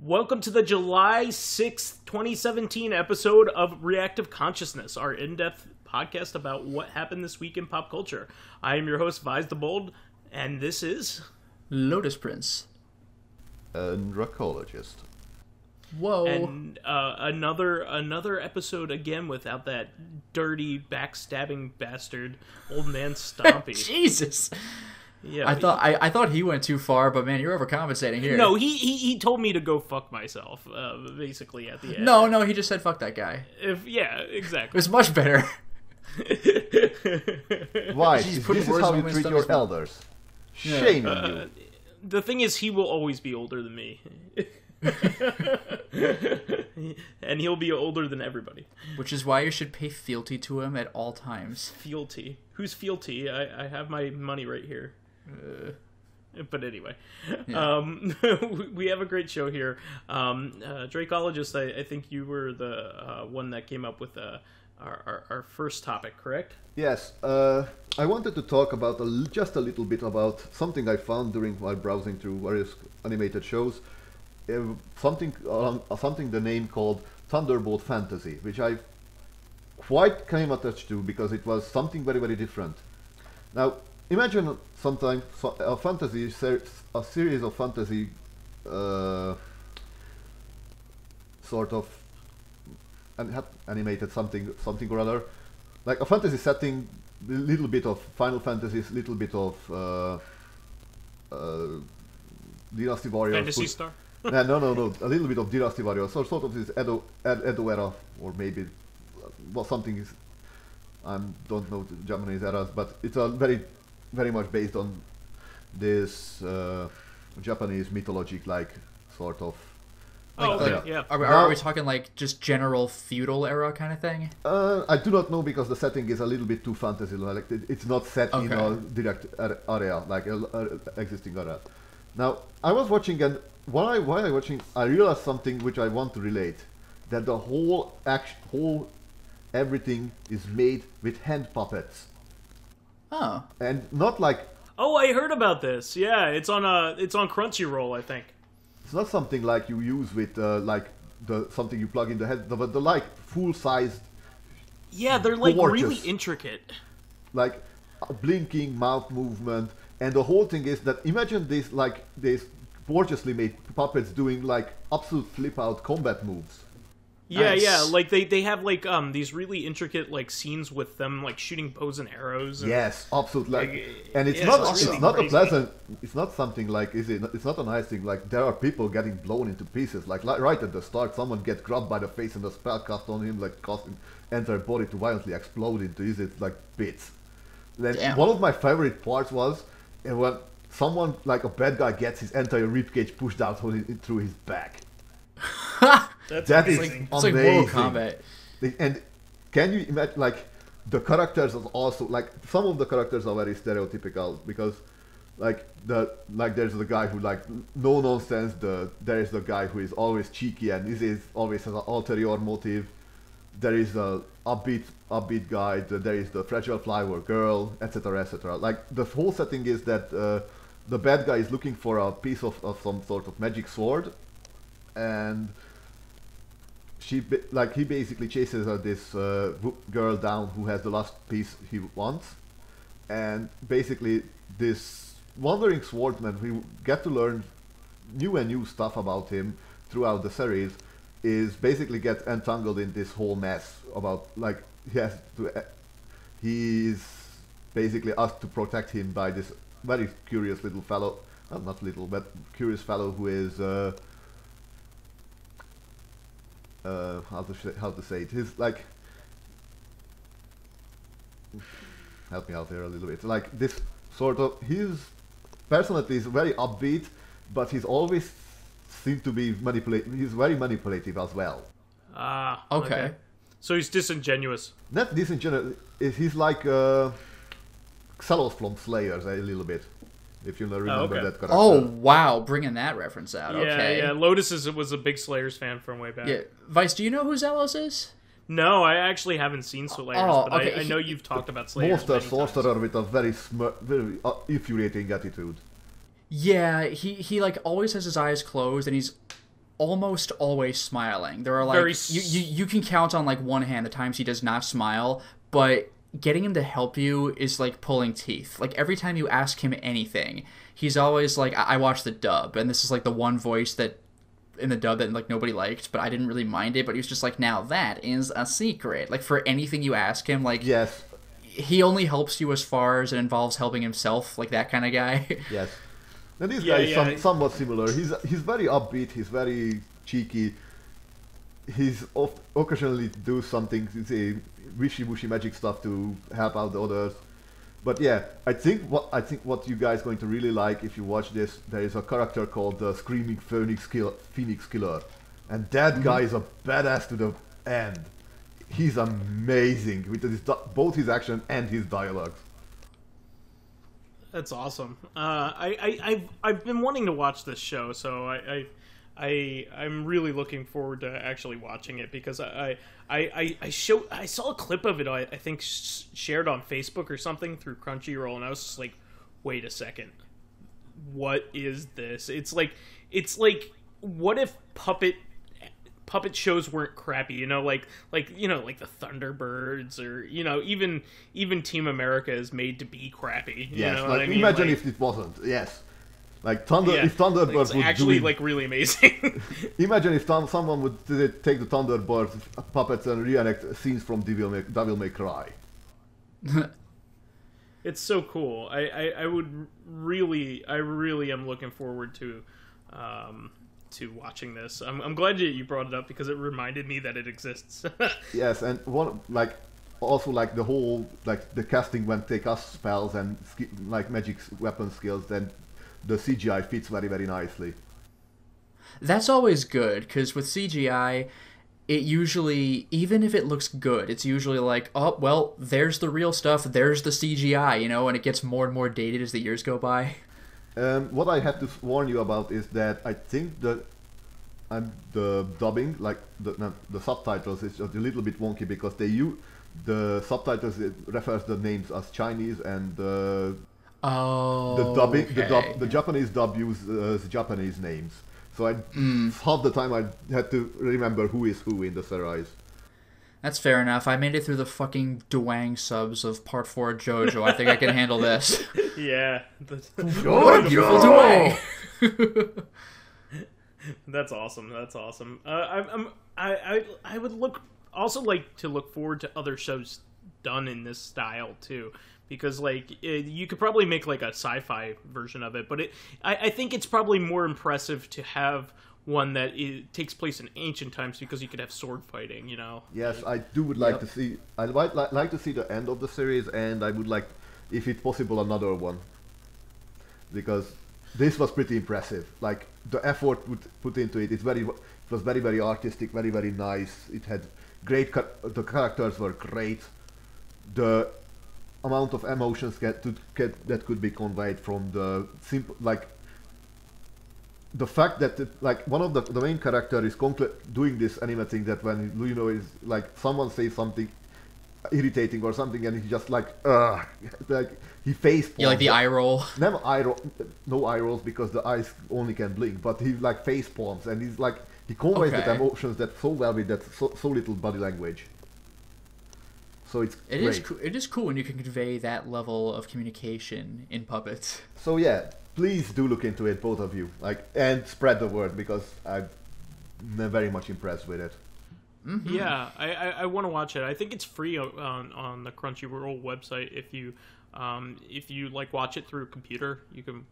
Welcome to the July 6th, 2017 episode of Reactive Consciousness, our in-depth podcast about what happened this week in pop culture. I am your host, VyseTheBold, and this is... Lotus Prince. And Dracologist. Whoa. And another episode again without that dirty, backstabbing bastard, old man Stompy. Jesus. Yeah, I thought he went too far, but man, you're overcompensating here. No, he told me to go fuck myself, basically, at the end. No, he just said fuck that guy. Yeah, It exactly. was much better. Why? He's This putting is words how in you my treat stomach. your elders. Shame on you. The thing is, he will always be older than me. And he'll be older than everybody. Which is why you should pay fealty to him at all times. Fealty. Who's fealty? I have my money right here. But anyway, Yeah. We have a great show here. Dracologist, I think you were the one that came up with our first topic, correct? Yes, I wanted to talk about just a little bit about something I found while browsing through various animated shows. Something the name called Thunderbolt Fantasy, which I quite came attached to because it was something very, very different. Now, imagine sometimes a series of fantasy sort of animated something or other, like a fantasy setting, a little bit of Final Fantasy, a little bit of Dynasty Warriors. Fantasy Star? No, a little bit of Dynasty Warriors, so sort of this Edo era, or maybe something is, I don't know the Japanese eras, but it's a very much based on this Japanese mythologic sort of. Oh, okay, yeah. Are we talking like just general feudal era kind of thing? I do not know because the setting is a little bit too fantasy. Like it's not set in a direct area, like a existing area. Now I was watching, and while I was watching, I realized something which I want to relate. That the whole everything is made with hand puppets. Oh. And not like... Oh, I heard about this. Yeah, it's on Crunchyroll, I think. It's not something like you use with something you plug in the head, but the like full-sized... Yeah, they're like gorgeous, really intricate. Like a blinking mouth movement, and the whole thing is that imagine these gorgeously made puppets doing like absolute flip-out combat moves. Yeah, Nice. yeah, like they have like these really intricate like scenes with them like shooting bows and arrows. And, Yes, absolutely. And it's yeah, not it's really not a crazy. pleasant. It's not something like it's not a nice thing. Like there are people getting blown into pieces. Like right at the start, someone gets grabbed by the face and the spell cast on him, like causing entire body to violently explode into his like bits. Then Damn. one of my favorite parts was when someone like a bad guy gets his entire ribcage pushed out through his back. That is amazing. It's like amazing. Mortal Kombat. And can you imagine, like, the characters are also, like, some of the characters are very stereotypical, because, like, there's the guy who, like, no nonsense, there is the guy who is always cheeky and always has an ulterior motive, there is the upbeat guy, there is the fragile flower girl, etc., etc. Like, the whole setting is that the bad guy is looking for a piece of some sort of magic sword, and he basically chases this girl down who has the last piece he wants, and basically this wandering swordsman, we get to learn new stuff about him throughout the series, is basically get entangled in this whole mess about, like, he's basically asked to protect him by this very curious little fellow, not little, but curious fellow who is how to say it? He's like, help me out here a little bit. Like this sort of, his personality is very upbeat, but he's always seemed to be manipulative. He's very manipulative as well. Ah, Okay. So he's disingenuous. Not disingenuous. He's like Xelos from Slayers a little bit, if you remember okay. that character. Oh, wow, bringing that reference out. Yeah, Okay. yeah. Lotus was a big Slayers fan from way back. Yeah. Vice, do you know who Zelos is? No, I actually haven't seen Slayers, Oh, but okay. I know you've talked about Slayers Monster many times. sorcerer with a very infuriating attitude. Yeah, he like always has his eyes closed and he's almost always smiling. There are like Very you can count on like one hand the times he does not smile, but getting him to help you is like pulling teeth. Like every time you ask him anything, he's always like, I watched the dub, and this is like the one voice that in the dub that like nobody liked, but I didn't really mind it. But he was just like, now that is a secret. Like for anything you ask him, like Yes, he only helps you as far as it involves helping himself, like that kind of guy. yes. And this Yeah, guy is yeah. somewhat similar. He's very upbeat. He's very cheeky. He's occasionally do something, say, wishy-washy magic stuff to help out the others. But yeah, I think what you guys going to really like if you watch this, there is a character called the Screaming Phoenix Killer, and that guy is a badass to the end. He's amazing with both his action and his dialogues. That's awesome. I've been wanting to watch this show, so I'm really looking forward to actually watching it because I saw a clip of it, I think shared on Facebook or something through Crunchyroll, and I was just like, wait a second, what is this? It's like what if puppet shows weren't crappy, like the Thunderbirds, or even Team America is made to be crappy. Yes, You know like, what I mean? imagine Like, if it wasn't. Yes, like yeah, if Thunderbirds it's would actually do it, like really amazing. imagine if someone would take the Thunderbirds puppets and reenact scenes from Devil May Cry. It's so cool. I really am looking forward to watching this. I'm glad you brought it up because it reminded me that it exists. Yes, and also the whole the casting when they cast spells and like magic weapon skills, then the CGI fits very very nicely. That's always good, because with CGI, it usually, even if it looks good, it's usually like, oh, well, there's the real stuff, there's the CGI, and it gets more and more dated as the years go by. What I have to warn you about is that I think the dubbing, like the subtitles, is just a little bit wonky because the subtitles, it refers the names as Chinese, and the dubbing, okay. the Japanese dub uses Japanese names. So half the time I had to remember who is who in the series. That's fair enough. I made it through the fucking Dwang subs of Part 4 JoJo. I think I can handle this. Yeah. Dwang! That's awesome. That's awesome. I would like to look forward to other shows done in this style too, because you could probably make like a sci-fi version of it, but I think it's probably more impressive to have one that takes place in ancient times because you could have sword fighting. Yes, I would like to see. I would like to see the end of the series, and I would like, if it's possible, another one, because this was pretty impressive. Like the effort put into it, it was very very artistic, very very nice. It had great. The characters were great. The amount of emotions that could be conveyed from the simple, the fact that one of the main character is doing this anime thing, that when is like someone says something irritating or something, and he just he face palms. Yeah, like the eye roll. Never eye roll, no eye rolls because the eyes only can blink, but he face palms, and he conveys that emotions that so well with that so little body language. So it is cool when you can convey that level of communication in puppets. So yeah, please do look into it, both of you, and spread the word, because I'm very much impressed with it. Mm-hmm. Yeah, I want to watch it. I think it's free on the Crunchyroll website. If you watch it through a computer, you can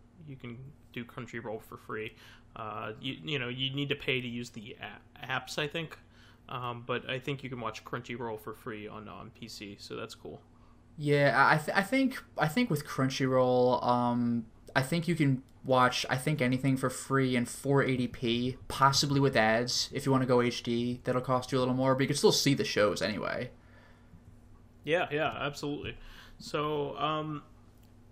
do Crunchyroll for free. You need to pay to use the apps, I think. But I think you can watch Crunchyroll for free on PC, so that's cool. Yeah, I think with Crunchyroll, I think you can watch anything for free in 480p, possibly with ads. If you want to go HD, that'll cost you a little more, but you can still see the shows anyway. Yeah, absolutely. So,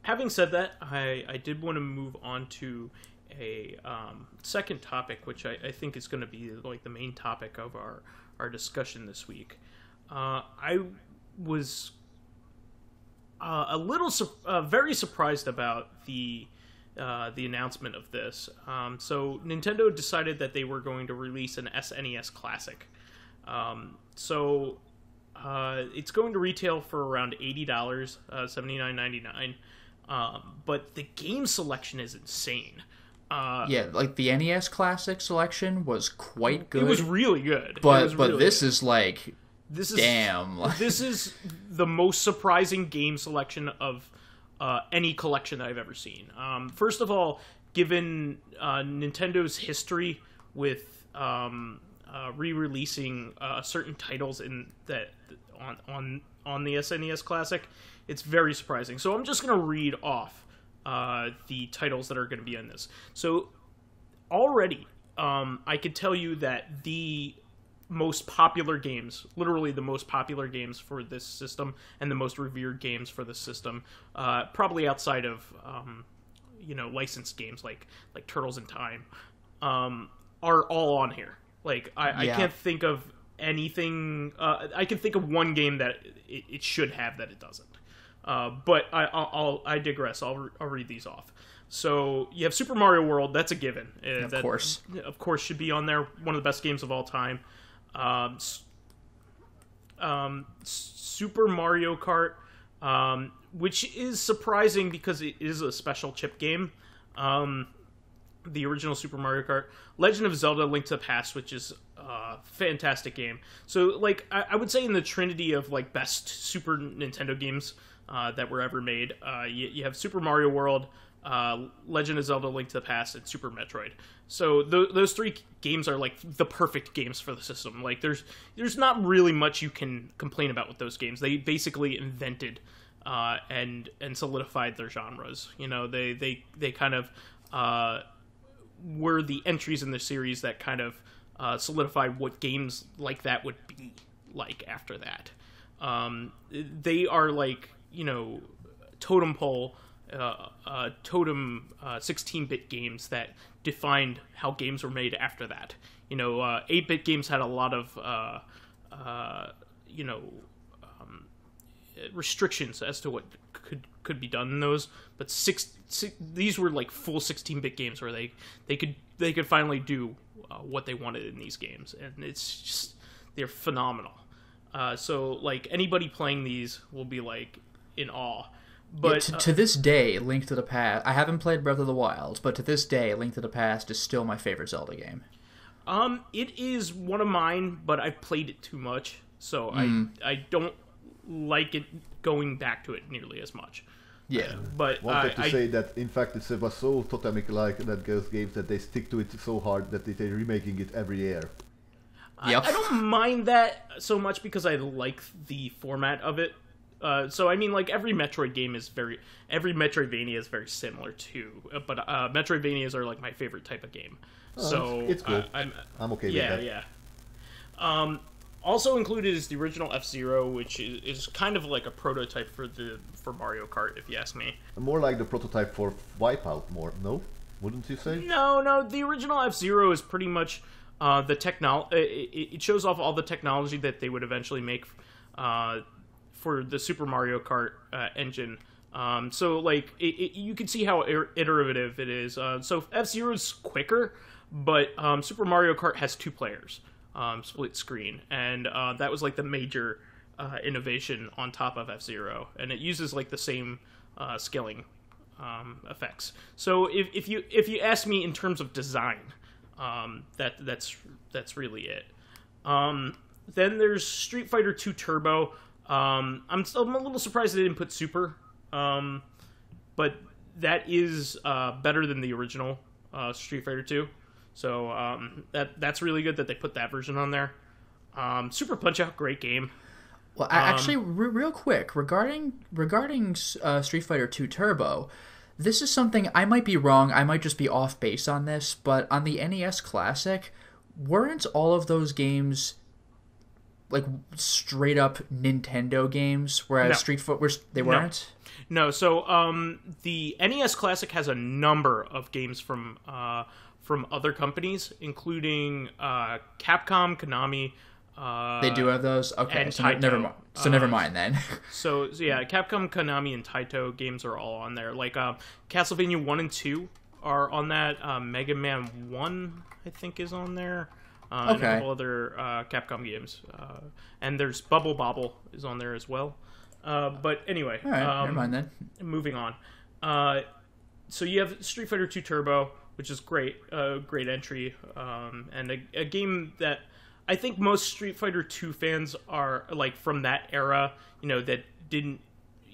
having said that, I did want to move on to a second topic, which I think is going to be like the main topic of our discussion this week. I was very surprised about the announcement of this. So Nintendo decided that they were going to release an SNES Classic. It's going to retail for around $80, $79.99. But the game selection is insane. Yeah, like the NES Classic selection was quite good. It was really good. But this is like, damn. This is the most surprising game selection of any collection that I've ever seen. First of all, given Nintendo's history with re-releasing certain titles in that on the SNES Classic, it's very surprising. So I'm just going to read off the titles that are going to be in this. So already, I could tell you that the most popular games, literally the most popular games for this system, and the most revered games for this system, probably outside of licensed games like Turtles in Time, are all on here. Like I can't think of anything. I can think of one game that it should have that it doesn't. But I digress. I'll read these off. So you have Super Mario World. That's a given. Of course, should be on there. One of the best games of all time. Super Mario Kart, which is surprising because it is a special chip game. The original Super Mario Kart. Legend of Zelda: Link to the Past, which is a fantastic game. So, like, I would say in the trinity of like best Super Nintendo games that were ever made, you have Super Mario World, Legend of Zelda: Link to the Past, and Super Metroid. So those three games are like the perfect games for the system. Like there's not really much you can complain about with those games. They basically invented and solidified their genres. You know, they kind of were the entries in the series that kind of solidified what games like that would be like after that. They are like, totem pole, totem 16-bit games that defined how games were made after that. 8-bit games had a lot of, restrictions as to what could be done in those, but these were like full 16-bit games where they could finally do what they wanted in these games, and it's just, they're phenomenal. So like anybody playing these will be like in awe. But to this day, Link to the Past, I haven't played Breath of the Wild, but to this day, Link to the Past is still my favorite Zelda game. It is one of mine, but I've played it too much, so I don't like it going back to it nearly as much. Yeah, but wanted to say that in fact it was so totemic like that those games that they stick to it so hard that they're remaking it every year. Yep. I don't mind that so much because I like the format of it. So I mean, like every Metroidvania is very similar too, but Metroidvanias are like my favorite type of game. So it's good. I'm okay with that. Yeah. Also included is the original F-Zero, which is kind of like a prototype for Mario Kart, if you ask me. More like the prototype for Wipeout, no? Wouldn't you say? No. The original F-Zero is pretty much the it shows off all the technology that they would eventually make for the Super Mario Kart engine. So like you can see how iterative it is. So F-Zero is quicker, but Super Mario Kart has 2 players. Split screen, and that was like the major innovation on top of F-Zero, and it uses like the same scaling effects. So if you ask me in terms of design, that's really it. Then there's Street Fighter 2 Turbo. I'm a little surprised they didn't put Super, but that is better than the original Street Fighter 2. So that's really good that they put that version on there. Super Punch-Out, great game. Well, actually, real quick regarding Street Fighter 2 Turbo, This is something, I might be wrong, I might just be off base on this, but on the NES Classic, weren't all of those games like straight up Nintendo games, whereas Street Fighter, they weren't? No, so the NES Classic has a number of games from other companies, including Capcom, Konami. They do have those? Okay, so never mind. So never mind then. so yeah, Capcom, Konami, and Taito games are all on there. Like Castlevania 1 and 2 are on that. Mega Man 1, I think, is on there. And a couple other Capcom games. And there's Bubble Bobble is on there as well. But anyway, all right, never mind then. Moving on. So you have Street Fighter 2 Turbo, which is great, great entry, and a game that I think most Street Fighter 2 fans are like from that era, that didn't,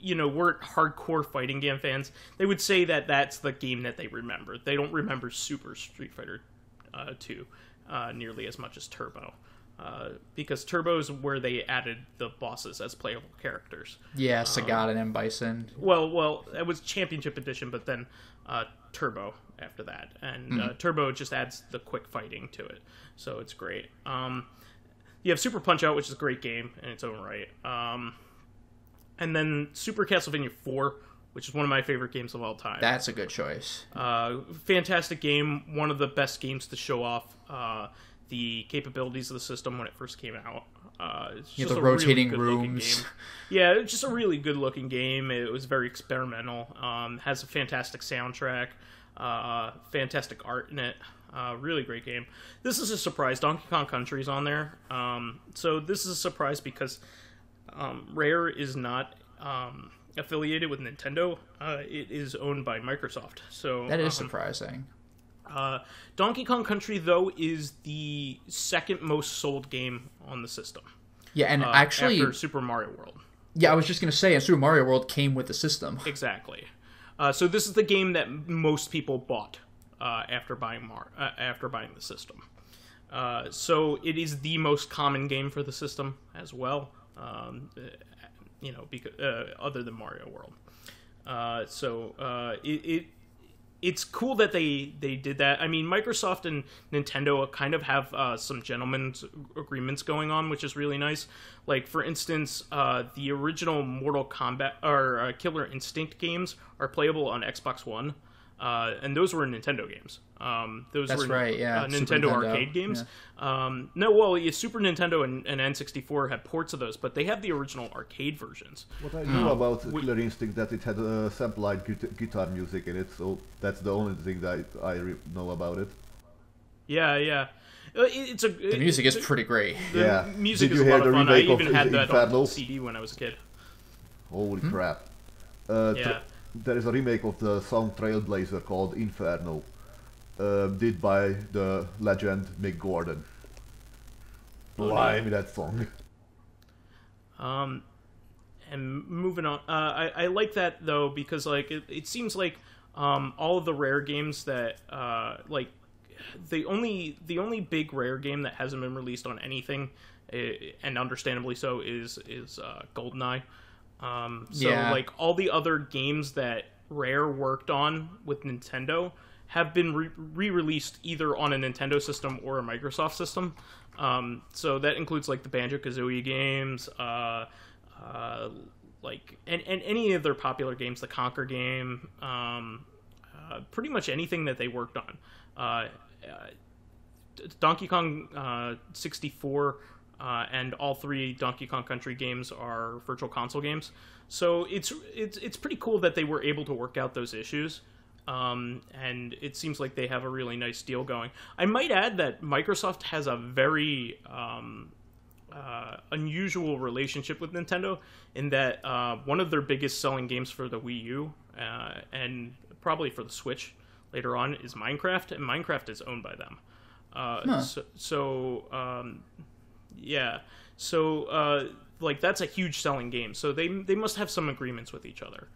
weren't hardcore fighting game fans. They would say that that's the game that they remember. They don't remember Super Street Fighter 2 nearly as much as Turbo. Because Turbo is where they added the bosses as playable characters. Yeah, Sagat and M. Bison. Well, it was Championship Edition, but then Turbo after that. And Turbo just adds the quick fighting to it. So it's great. You have Super Punch-Out, which is a great game in its own right. And then Super Castlevania 4, which is one of my favorite games of all time. That's a good choice. Fantastic game. One of the best games to show off the capabilities of the system when it first came out. It's just the rotating rooms. Game. Yeah, it's just a really good-looking game. It was very experimental. Has a fantastic soundtrack. Fantastic art in it. Really great game. This is a surprise. Donkey Kong Country's on there. So this is a surprise because Rare is not affiliated with Nintendo. It is owned by Microsoft. So that is surprising. Donkey Kong Country, though, is the second most sold game on the system. Yeah, and actually... after Super Mario World. Yeah, I was just going to say, Super Mario World came with the system. Exactly. So this is the game that most people bought after buying the system. So it is the most common game for the system as well, because, other than Mario World. It's cool that they did that. I mean, Microsoft and Nintendo kind of have some gentlemen's agreements going on, which is really nice. Like, for instance, the original Mortal Kombat or Killer Instinct games are playable on Xbox One, and those were Nintendo games. That's right, yeah. Nintendo arcade games. Yeah. Super Nintendo and N64 had ports of those, but they have the original arcade versions. What I know about Killer Instinct that it had sampled guitar music in it, so that's the only thing that I know about it. Yeah. The music is pretty great. The music is a lot of fun. I even had that on CD when I was a kid. Holy crap. There is a remake of the song Trailblazer called Inferno, did by the legend Mick Gordon. Blimey, that song. And moving on, I like that though because like it seems like all of the Rare games that the only big Rare game that hasn't been released on anything, and understandably so, is GoldenEye. Like all the other games that Rare worked on with Nintendo have been re-released either on a Nintendo system or a Microsoft system. So that includes like the Banjo-Kazooie games, like and any of their popular games, the Conker game, pretty much anything that they worked on. Donkey Kong 64 and all three Donkey Kong Country games are Virtual Console games. So it's pretty cool that they were able to work out those issues. And it seems like they have a really nice deal going. I might add that Microsoft has a very unusual relationship with Nintendo in that one of their biggest selling games for the Wii U and probably for the Switch later on is Minecraft, and Minecraft is owned by them. Like that's a huge selling game. So they must have some agreements with each other.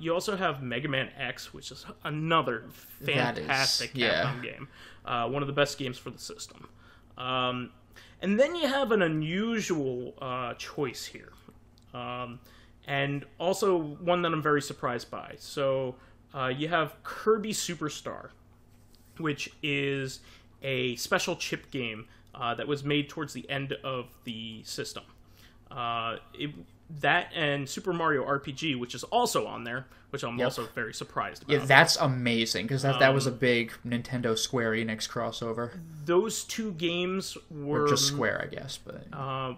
You also have Mega Man X, which is another fantastic Capcom game. One of the best games for the system. And then you have an unusual choice here. and also one that I'm very surprised by. So you have Kirby Superstar, which is a special chip game that was made towards the end of the system. That and Super Mario RPG, which is also on there, which I'm also very surprised about. Yeah, that's amazing, because that was a big Nintendo Square Enix crossover. Those two games were... Or just Square, I guess, but...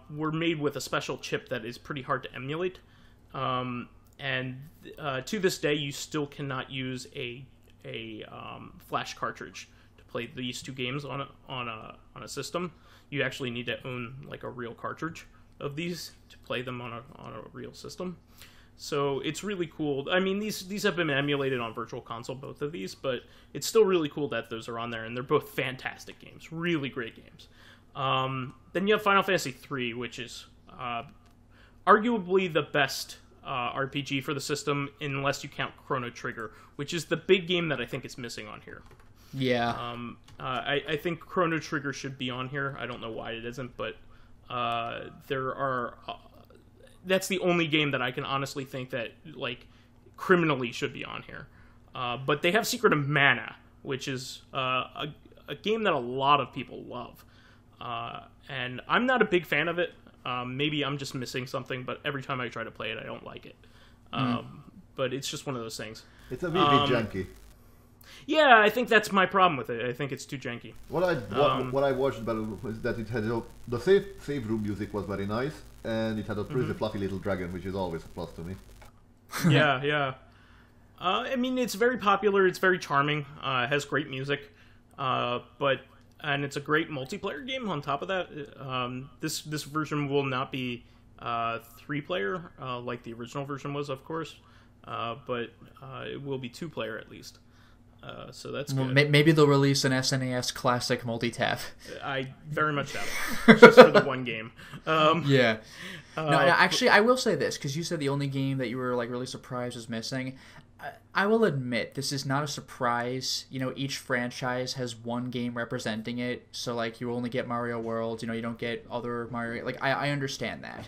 were made with a special chip that is pretty hard to emulate. And to this day, you still cannot use a flash cartridge to play these two games on a system. You actually need to own like a real cartridge of these to play them on a real system. So it's really cool. I mean, these have been emulated on Virtual Console, both of these, but it's still really cool that those are on there, and they're both fantastic games, really great games. Then you have Final Fantasy III, which is arguably the best RPG for the system, unless you count Chrono Trigger, which is the big game that I think is missing on here. Yeah. I think Chrono Trigger should be on here. I don't know why it isn't, but there are... that's the only game that I can honestly think that, like, criminally should be on here. But they have Secret of Mana, which is a game that a lot of people love. And I'm not a big fan of it. Maybe I'm just missing something, but every time I try to play it, I don't like it. But it's just one of those things. It's a bit janky. Yeah, I think that's my problem with it. I think it's too janky. What I watched about it was that it had the save room music was very nice, and it had a pretty fluffy little dragon, which is always a plus to me. Yeah. I mean, it's very popular. It's very charming. It has great music, and it's a great multiplayer game. On top of that, this version will not be 3-player like the original version was, of course, but it will be 2-player at least. So that's good. Maybe they'll release an SNES Classic multi-tap. I very much doubt it. Just for the one game. Yeah. No, actually, I will say this, because you said the only game that you were like really surprised was missing. I will admit, this is not a surprise. You know, each franchise has one game representing it. So, like, you only get Mario World. You know, you don't get other Mario... Like, I understand that.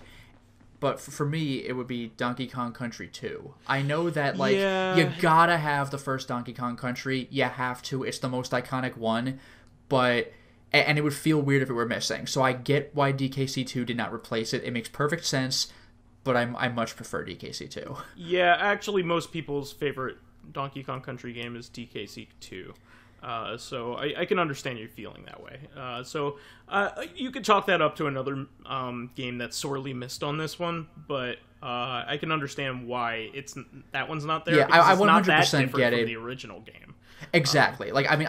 But for me, it would be Donkey Kong Country 2. I know that, like, you gotta have the first Donkey Kong Country. You have to. It's the most iconic one. But... And it would feel weird if it were missing. So I get why DKC2 did not replace it. It makes perfect sense. But I much prefer DKC2. Yeah, actually, most people's favorite Donkey Kong Country game is DKC2. So I can understand you feeling that way. So you could chalk that up to another game that's sorely missed on this one, but I can understand why that one's not there. Yeah, I 100% not that different get it. From the original game. Exactly. Like, I mean,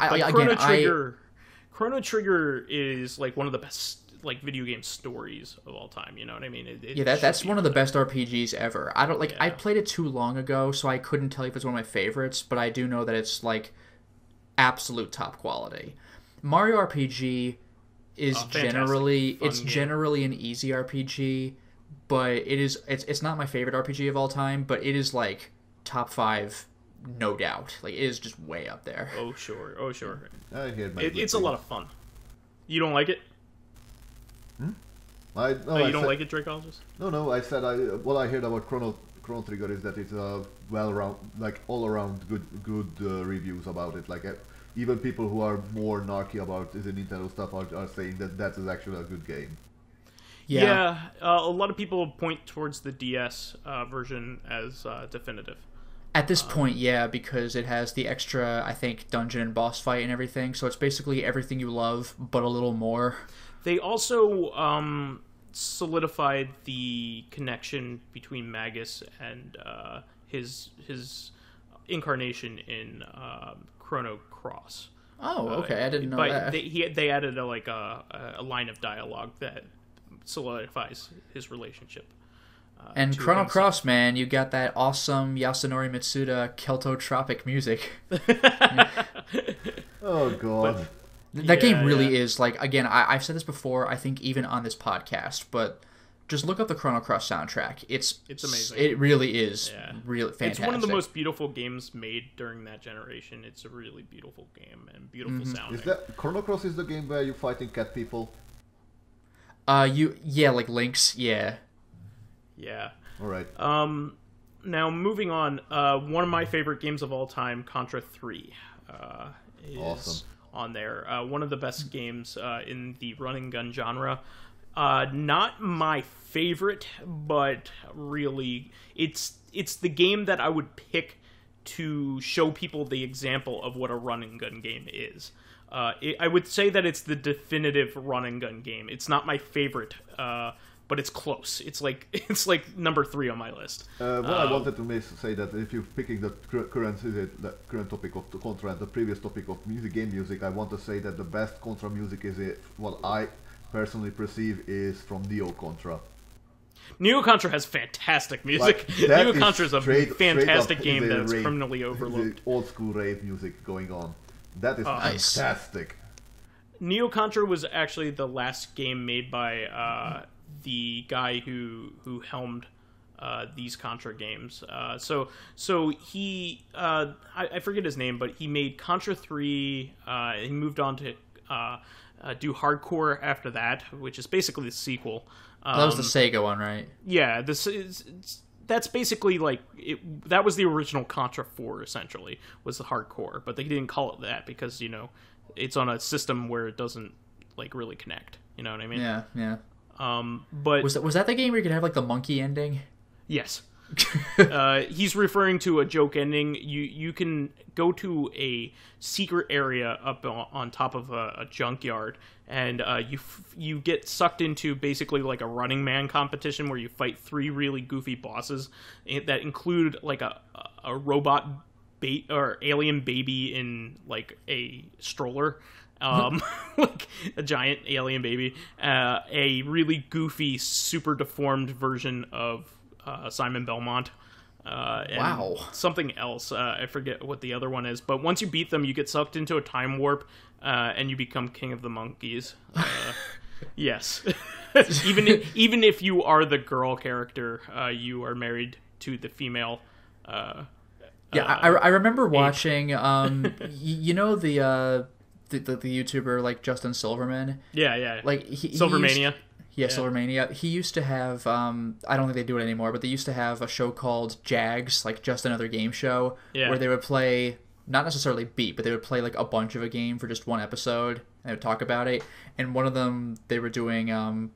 Chrono Trigger is like one of the best like video game stories of all time. You know what I mean? That's one of the best RPGs ever. I don't like. I played it too long ago, so I couldn't tell you if it's one of my favorites. But I do know that it's like absolute top quality. Mario RPG is generally an easy RPG, but it's not my favorite RPG of all time. But it is like top 5, no doubt. Like, it is just way up there. Oh sure. It's a lot of fun. You don't like it? You don't like it, Dracologist? No. I said what I heard about Chrono Trigger is that it's all around good reviews about it. Like even people who are more narky about the Nintendo stuff are saying that is actually a good game. Yeah, a lot of people point towards the DS version as definitive. At this point, yeah, because it has the extra, I think, dungeon and boss fight and everything. So it's basically everything you love, but a little more. They also solidified the connection between Magus and his incarnation in Chrono Cross. Oh, okay, I didn't know that. They added a line of dialogue that solidifies his relationship. And Chrono Cross, man, you got that awesome Yasunori Mitsuda Keltotropic music. Oh, God. That game really is, like, again, I've said this before, I think even on this podcast, but just look up the Chrono Cross soundtrack. It's amazing. It really is really fantastic. It's one of the most beautiful games made during that generation. It's a really beautiful game and beautiful sounding. Is that Chrono Cross is the game where you're fighting cat people? Like Lynx, yeah. Yeah. All right. Now moving on, one of my favorite games of all time, Contra 3, is Awesome. on there. One of the best games in the run and gun genre. Not my favorite, but really, it's the game that I would pick to show people the example of what a run and gun game is. I would say that it's the definitive run and gun game. It's not my favorite, but it's close. It's like number 3 on my list. I wanted to say that if you're picking the current topic of the Contra and the previous topic of game music, I want to say that the best Contra music what I personally perceive is from Neo Contra. Neo Contra has fantastic music. Neo Contra is a fantastic game that's criminally overlooked. Old school rave music going on. That is fantastic. Neo Contra was actually the last game made by the guy who helmed these Contra games. So he I forget his name, but he made Contra 3. He moved on to do Hardcore after that, which is basically the sequel. That was the Sega one, right? Yeah, that's basically like that was the original Contra 4 essentially, was the Hardcore, but they didn't call it that because it's on a system where it doesn't like really connect. You know what I mean? Yeah. But was that the game where you could have like the monkey ending? Yes. He's referring to a joke ending. You can go to a secret area up on top of a junkyard, and you get sucked into basically like a Running Man competition where you fight 3 really goofy bosses that include like a robot or alien baby in like a stroller. Like a giant alien baby, a really goofy, super deformed version of Simon Belmont, and something else. I forget what the other one is, but once you beat them, you get sucked into a time warp, and you become king of the monkeys. Yes, even if you are the girl character, you are married to the female. I remember watching. The YouTuber like Justin Silverman. Yeah. Like Silvermania. Silvermania. He used to have I don't think they do it anymore, but they used to have a show called Jags, like Just Another Game Show, where they would play not necessarily beat, but they would play like a bunch of a game for just one episode and they would talk about it. And one of them they were doing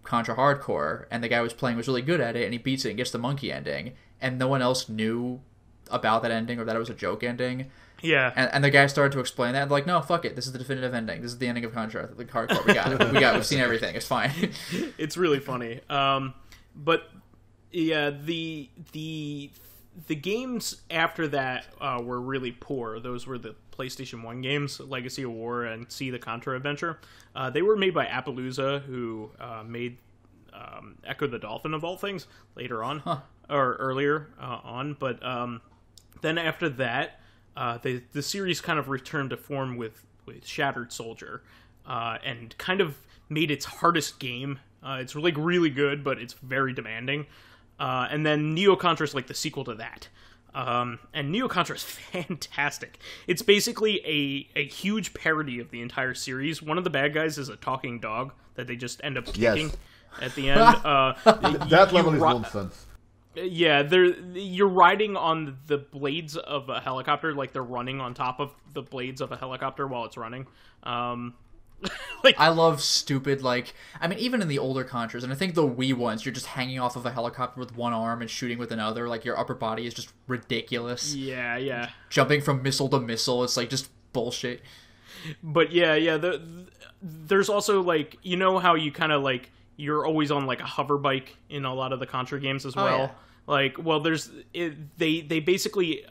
Contra Hardcore, and the guy was playing was really good at it, and he beats it and gets the monkey ending, and no one else knew about that ending or that it was a joke ending. Yeah. And the guy started to explain that. And like, no, fuck it. This is the definitive ending. This is the ending of Contra. The hardcore. We got it. We've seen everything. It's fine. It's really funny. But yeah, the games after that were really poor. Those were the PlayStation 1 games, Legacy of War and See the Contra Adventure. They were made by Appaloosa, who made Echo the Dolphin of all things later on, or earlier on. But then after that, the series kind of returned to form with Shattered Soldier, and kind of made its hardest game. It's like really good, but it's very demanding. And then Neo Contra is like the sequel to that. And Neo Contra is fantastic. It's basically a huge parody of the entire series. One of the bad guys is a talking dog that they just end up kicking at the end. That level is nonsense. Yeah, you're riding on the blades of a helicopter, like they're running on top of the blades of a helicopter while it's running. Like, I love stupid, like, I mean, even in the older Contras, and I think the Wii ones, you're just hanging off of a helicopter with one arm and shooting with another. Like, your upper body is just ridiculous. Yeah. Jumping from missile to missile, it's like just bullshit. But yeah, there's also, like, you know how you kind of, like, you're always on like a hover bike in a lot of the Contra games as well. Yeah. Like, well, they basically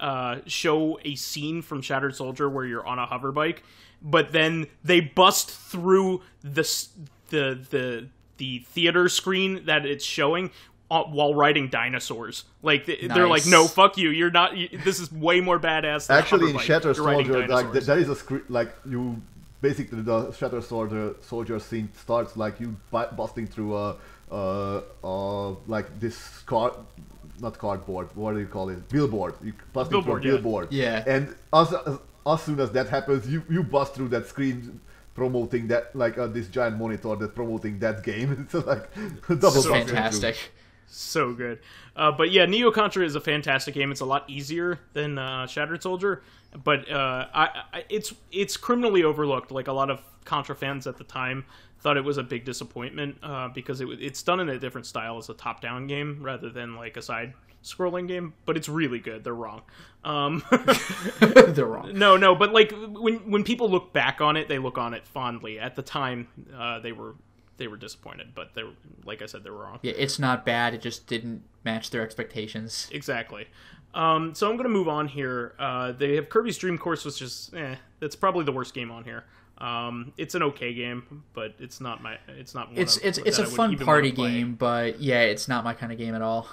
show a scene from Shattered Soldier where you're on a hover bike, but then they bust through the theater screen that it's showing while riding dinosaurs. Like they're like, no, fuck you. You're not. This is way more badass than actually, in Shattered Soldier, like there is a script, like you. Basically, the Shattered Soldier scene starts like you busting through like this not cardboard. What do you call it? Billboard. You busting through a billboard. Yeah. And as soon as that happens, you bust through that screen promoting that, like this giant monitor that's promoting that game. It's like double. So fantastic. So good. But yeah, Neo Contra is a fantastic game. It's a lot easier than Shattered Soldier, but it's criminally overlooked. Like, a lot of Contra fans at the time thought it was a big disappointment because it's done in a different style as a top-down game rather than like a side-scrolling game. But it's really good. They're wrong. They're wrong. No, but like when people look back on it, they look on it fondly. At the time, they were disappointed, but like I said, they were wrong. Yeah, it's not bad. It just didn't match their expectations. Exactly. So I'm going to move on here. They have Kirby's Dream Course, which is that's probably the worst game on here. It's an okay game, but it's not one. It's a fun party game, but yeah, it's not my kind of game at all.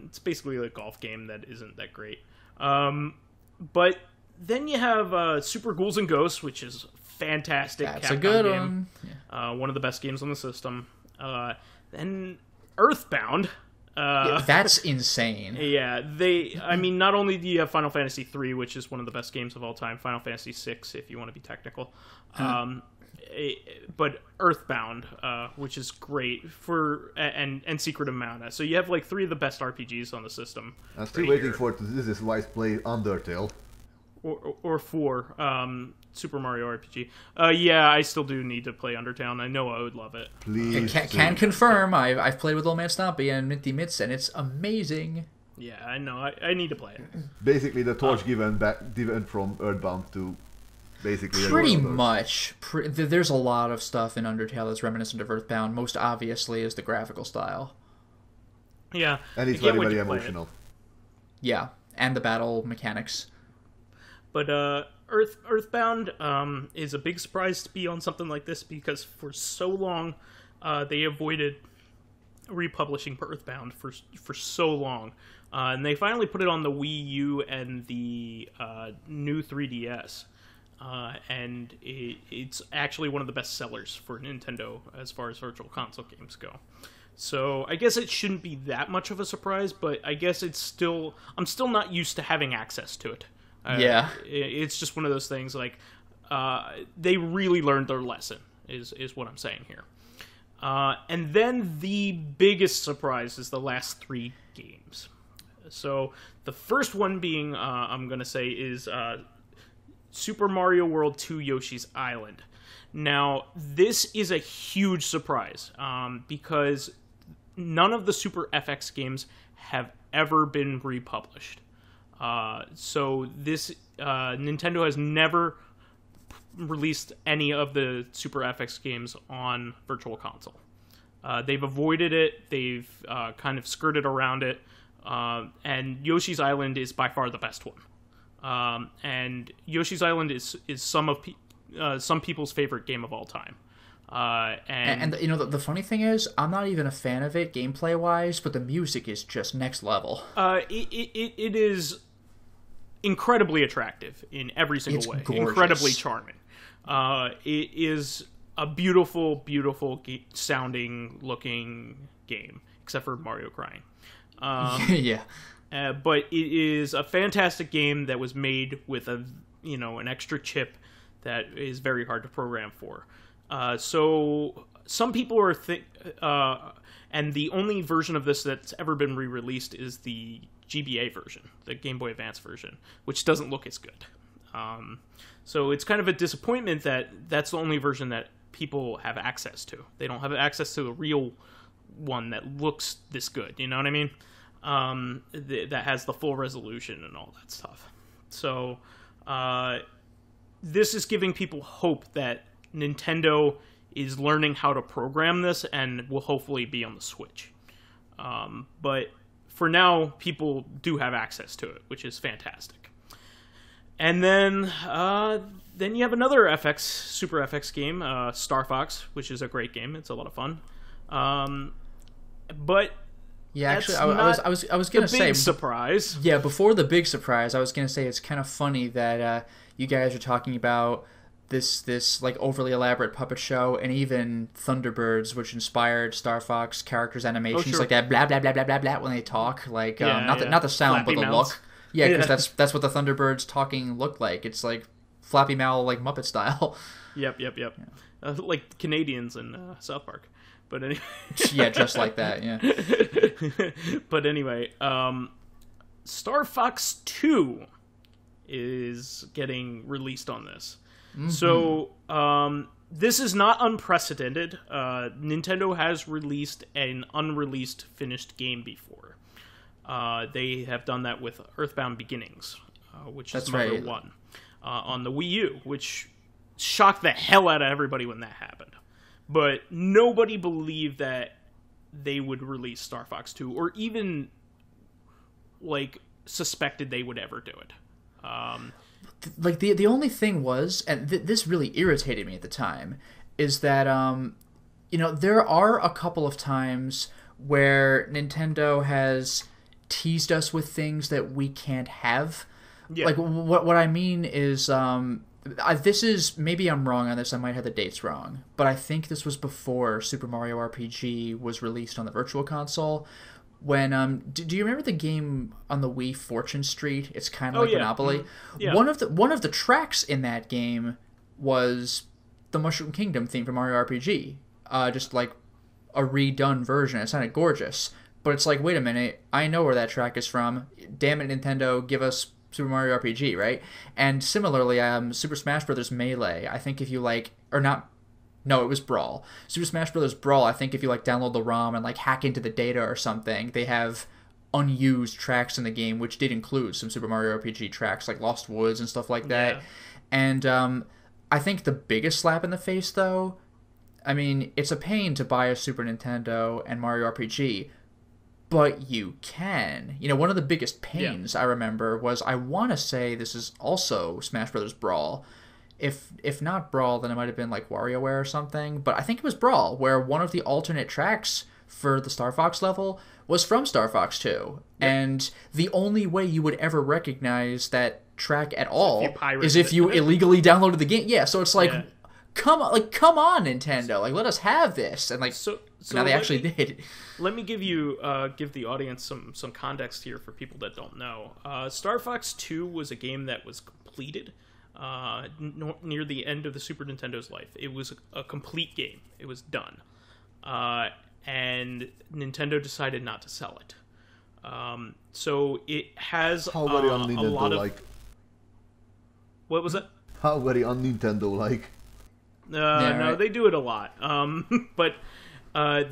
It's basically a golf game that isn't that great. But then you have Super Ghouls and Ghosts, which is fantastic. That's Capcom a good game. one. Yeah. One of the best games on the system. Then Earthbound. That's insane. Yeah, not only do you have Final Fantasy 3, which is one of the best games of all time, Final Fantasy 6, if you want to be technical, but Earthbound, which is great and Secret of Mana. So you have like 3 of the best RPGs on the system. I'm still waiting for this is Wise play Undertale. Or 4, Super Mario RPG. Yeah, I still do need to play Undertale. I know I would love it. Please. Can confirm. I've played with Old Man Stompy and Minty Mitz, and it's amazing. Yeah, I know. I need to play it. Basically, the torch given from Earthbound to basically. Pretty much. There's a lot of stuff in Undertale that's reminiscent of Earthbound. Most obviously is the graphical style. Yeah, and it's very, very emotional. Yeah, and the battle mechanics. But Earthbound is a big surprise to be on something like this because for so long they avoided republishing Earthbound for so long. And they finally put it on the Wii U and the new 3DS. And it's actually one of the best sellers for Nintendo as far as virtual console games go. So I guess it shouldn't be that much of a surprise, but I guess I'm still not used to having access to it. Yeah, it's just one of those things. Like they really learned their lesson, is what I'm saying here. And then the biggest surprise is the last 3 games. So the first one being, I'm going to say, is Super Mario World 2 Yoshi's Island. Now, this is a huge surprise because none of the Super FX games have ever been republished. So this Nintendo has never released any of the Super FX games on Virtual Console. They've avoided it. They've kind of skirted around it. And Yoshi's Island is by far the best one. And Yoshi's Island is some people's favorite game of all time. And you know, the funny thing is, I'm not even a fan of it gameplay wise, but the music is just next level. It is incredibly attractive in every single way. Gorgeous. Incredibly charming. It is a beautiful, beautiful sounding, looking game, except for Mario crying. Yeah. But it is a fantastic game that was made with an extra chip that is very hard to program for. So some people are and the only version of this that's ever been re-released is the GBA version, the Game Boy Advance version, which doesn't look as good. So it's kind of a disappointment that that's the only version that people have access to. They don't have access to the real one that looks this good, you know what I mean? That has the full resolution and all that stuff. So this is giving people hope that Nintendo is learning how to program this and will hopefully be on the Switch. But for now, people do have access to it, which is fantastic. And then you have another Super FX game, Star Fox, which is a great game. It's a lot of fun. But yeah, actually, I was gonna say big surprise. Yeah, before the big surprise, I was gonna say it's kind of funny that you guys are talking about this like overly elaborate puppet show, and even Thunderbirds, which inspired Star Fox characters' animations, like that blah blah blah blah blah blah when they talk, like not the sound, Flappy but the mouths. look. Yeah, because that's what the Thunderbirds talking look like. It's like Flappy Mouth, like Muppet style. Yep. Yeah. Like Canadians in South Park. But anyway, Yeah, just like that. Yeah. but anyway, Star Fox 2 is getting released on this. Mm-hmm. So this is not unprecedented. Nintendo has released an unreleased finished game before. They have done that with Earthbound Beginnings, which is Mother 1, on the Wii U, which shocked the hell out of everybody when that happened. But nobody believed that they would release Star Fox 2, or even, like, suspected they would ever do it. Like, the only thing was, and this really irritated me at the time, is that, there are a couple of times where Nintendo has teased us with things that we can't have. Yeah. Like, what I mean is, this is, maybe I'm wrong on this, I might have the dates wrong, but I think this was before Super Mario RPG was released on the Virtual Console. When do you remember the game on the Wii, Fortune Street? It's kind of like Monopoly. Mm-hmm. Yeah. One of the tracks in that game was the Mushroom Kingdom theme from Mario RPG. Just like a redone version. It sounded gorgeous, but it's like, wait a minute, I know where that track is from. Damn it, Nintendo, give us Super Mario RPG, right? And similarly, Super Smash Bros. Melee. I think if you No, it was Brawl. Super Smash Bros. Brawl, I think if you download the ROM and hack into the data or something, they have unused tracks in the game, which did include some Super Mario RPG tracks like Lost Woods and stuff like that. Yeah. And I think the biggest slap in the face, though, I mean, it's a pain to buy a Super Nintendo and Mario RPG, but you can. One of the biggest pains I remember was, I want to say this is also Smash Bros. Brawl. If not Brawl, then it might have been WarioWare or something. But I think it was Brawl, where one of the alternate tracks for the Star Fox level was from Star Fox 2. Yep. And the only way you would ever recognize that track at all is if you illegally downloaded the game. Yeah, so it's come on, Nintendo, let us have this. And so now they actually did. Let me give the audience some context here for people that don't know. Star Fox 2 was a game that was completed near the end of the Super Nintendo's life. It was a complete game. It was done. And Nintendo decided not to sell it. So it has How very un-Nintendo a lot of... What was that? How very un-Nintendo-like. No, they do it a lot. But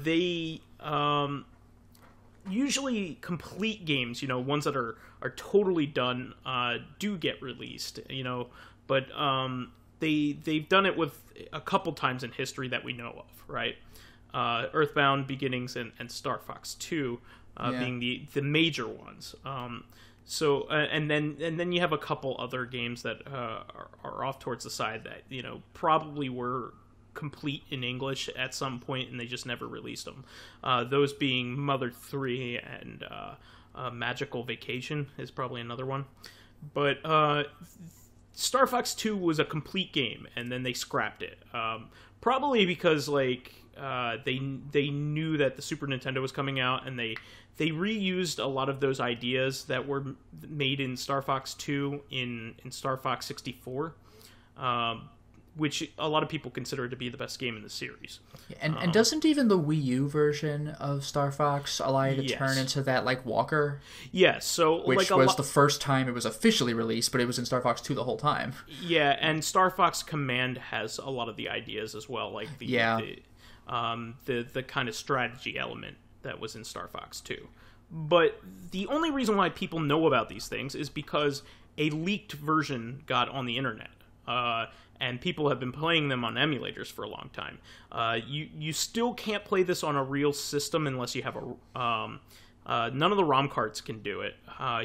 they... usually complete games, ones that are totally done, do get released, but they've done it with a couple times in history that we know of, right? Earthbound Beginnings and Star Fox 2 being the major ones. So and then you have a couple other games that are off towards the side that probably were complete in English at some point, and they just never released them. Those being Mother 3 and Magical Vacation is probably another one. But Star Fox 2 was a complete game, and then they scrapped it. Probably because they knew that the Super Nintendo was coming out, and they reused a lot of those ideas that were made in Star Fox 2 in Star Fox 64. Which a lot of people consider to be the best game in the series. And doesn't even the Wii U version of Star Fox allow you to turn into that walker? Yes, so which was the first time it was officially released, but it was in Star Fox 2 the whole time. Yeah, and Star Fox Command has a lot of the ideas as well, the kind of strategy element that was in Star Fox 2. But the only reason why people know about these things is because a leaked version got on the internet. And people have been playing them on emulators for a long time. You still can't play this on a real system unless you have none of the ROM cards can do it.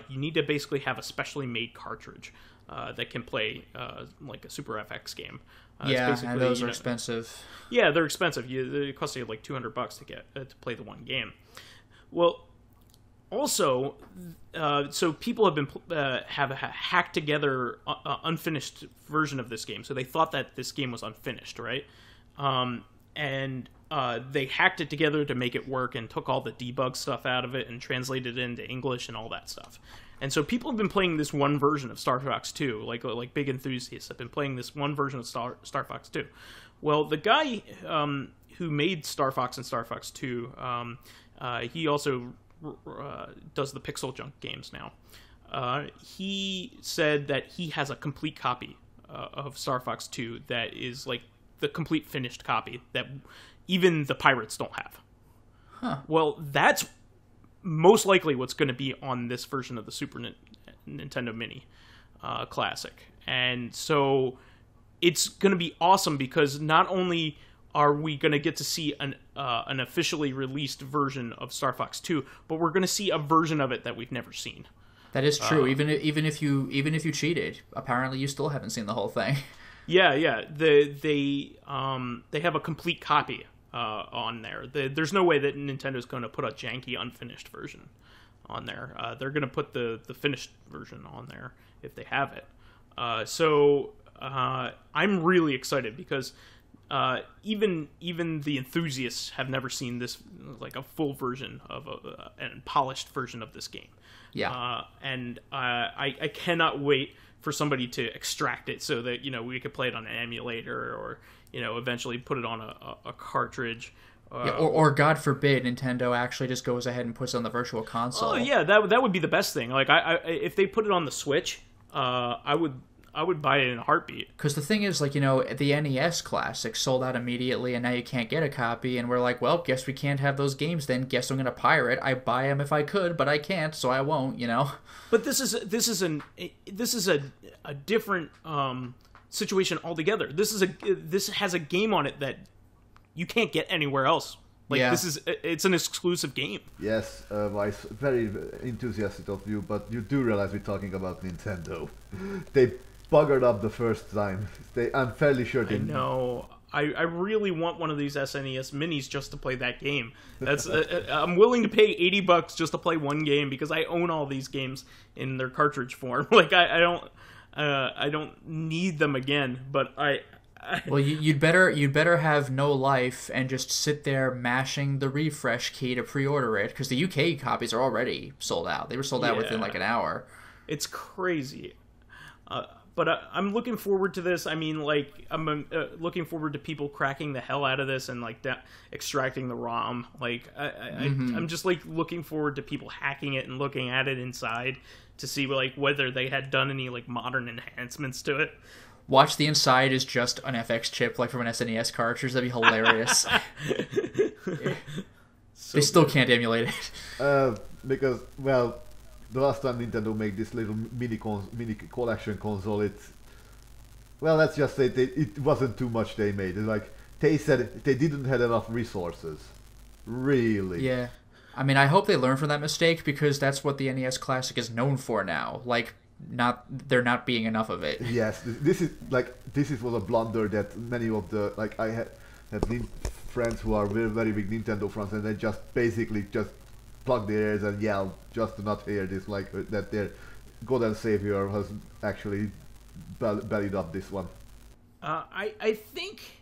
You need to basically have a specially made cartridge that can play a Super FX game. And those are expensive. Yeah, they're expensive. It costs you $200 to get to play the one game. Well, also, so people have been have hacked together an unfinished version of this game. So they thought that this game was unfinished, right? And they hacked it together to make it work and took all the debug stuff out of it and translated it into English and all that stuff. And so people have been playing this one version of Star Fox 2, like big enthusiasts have been playing this one version of Star Fox 2. Well, the guy who made Star Fox and Star Fox 2, he also does the Pixel Junk games now. He said that he has a complete copy of Star Fox 2 that is like the complete finished copy that even the pirates don't have. Huh. Well, that's most likely what's going to be on this version of the Super Nintendo Mini Classic. And so it's going to be awesome because not only are we going to get to see an officially released version of Star Fox 2, but we're going to see a version of it that we've never seen. That is true. Even if you cheated, apparently you still haven't seen the whole thing. Yeah. They have a complete copy on there. There's no way that Nintendo's going to put a janky, unfinished version on there. They're going to put the finished version on there if they have it. So I'm really excited because even the enthusiasts have never seen this, like a full version of a polished version of this game. Yeah. And I cannot wait for somebody to extract it so that, we could play it on an emulator or, eventually put it on a cartridge. Or God forbid, Nintendo actually just goes ahead and puts it on the Virtual Console. Oh yeah, that would be the best thing. Like if they put it on the Switch, I would buy it in a heartbeat. Because the thing is, the NES Classic sold out immediately, and now you can't get a copy, and we're like, well, guess we can't have those games then. Guess I'm going to pirate. I buy them if I could, but I can't, so I won't, But this is a different situation altogether. This has a game on it that you can't get anywhere else. It's an exclusive game. Yes, Vice, very enthusiastic of you, but you do realize we're talking about Nintendo. They buggered up the first time. I'm fairly sure they... I know. I really want one of these SNES minis just to play that game. That's I'm willing to pay $80 just to play one game because I own all these games in their cartridge form. I don't need them again, but well, you'd better have no life and just sit there mashing the refresh key to pre-order it, because the UK copies are already sold out. They were sold out within an hour. It's crazy. But I'm looking forward to this. I mean, I'm looking forward to people cracking the hell out of this and extracting the ROM. I'm just looking forward to people hacking it and looking at it inside to see whether they had done any modern enhancements to it. Watch the inside is just an FX chip from an SNES cartridge. That'd be hilarious. They still can't emulate it. Because, well, the last time Nintendo made this little mini collection console, let's just say it wasn't too much they made. They said they didn't have enough resources. Really. Yeah. I mean, I hope they learn from that mistake, because that's what the NES Classic is known for now. There not being enough of it. Yes, this was a blunder that many of the I had friends who are very, very big Nintendo fans, and they just basically just plug their ears and yell just to not hear this, that their God and Savior has actually bellied up this one. I think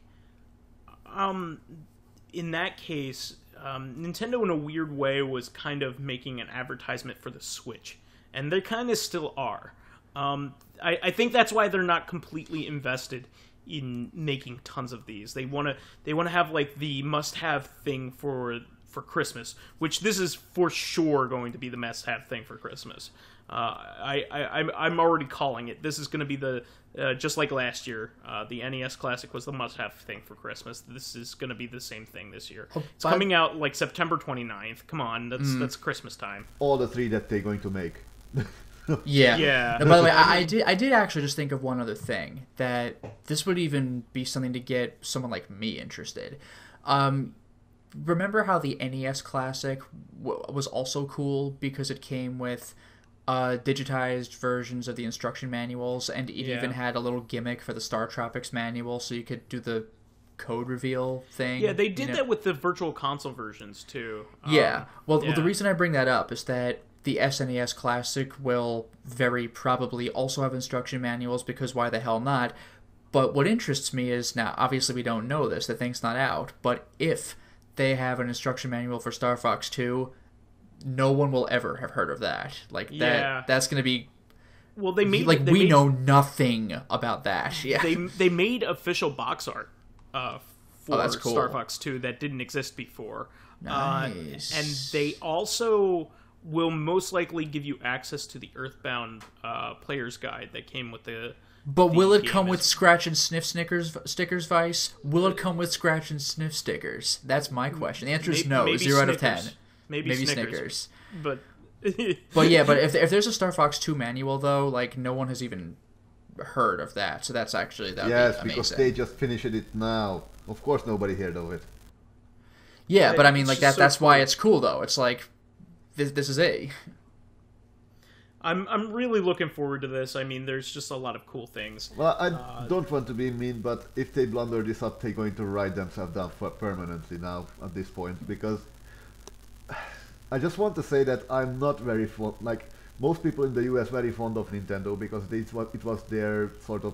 in that case, Nintendo in a weird way was kind of making an advertisement for the Switch. And they kind of still are. I think that's why they're not completely invested in making tons of these. They want to have the must-have thing for Christmas, which this is for sure going to be the must-have thing for Christmas. I'm already calling it. This is going to be the just like last year. The NES Classic was the must-have thing for Christmas. This is going to be the same thing this year. It's coming out September 29th. Come on, that's Christmas time. All the three that they're going to make. Yeah. No, by the way, I did actually just think of one other thing, that this would even be something to get someone like me interested. Remember how the NES Classic was also cool because it came with digitized versions of the instruction manuals, and it even had a little gimmick for the Star Tropics manual, so you could do the code reveal thing. Yeah, they did that with the Virtual Console versions too. Well, the reason I bring that up is that the SNES Classic will very probably also have instruction manuals, because why the hell not? But what interests me is, now, obviously we don't know this, the thing's not out, but if they have an instruction manual for Star Fox 2, no one will ever have heard of that. That's going to be... Well, they made... we know nothing about that. Yeah. They made official box art for that's cool. Star Fox 2 that didn't exist before. Nice. And they also will most likely give you access to the Earthbound player's guide that came with the. But will it game come with scratch and sniff stickers, Vice? Will it come with scratch and sniff stickers? That's my question. The answer is no. Maybe 0 out of Snickers. 10. Maybe Snickers. But But yeah, but if there's a Star Fox 2 manual though, like no one has even heard of that. So that's actually that'd be amazing. Because they just finished it now. Of course, nobody heard of it. Yeah, but I mean, It's like just so that's why cool. it's cool though. It's like this is it. I'm really looking forward to this. I mean, there's just a lot of cool things. Well, I don't want to be mean, but if they blunder this up, they're going to write themselves down permanently now at this point, because I just want to say that I'm not very fond, like most people in the US very fond of Nintendo, because it was their sort of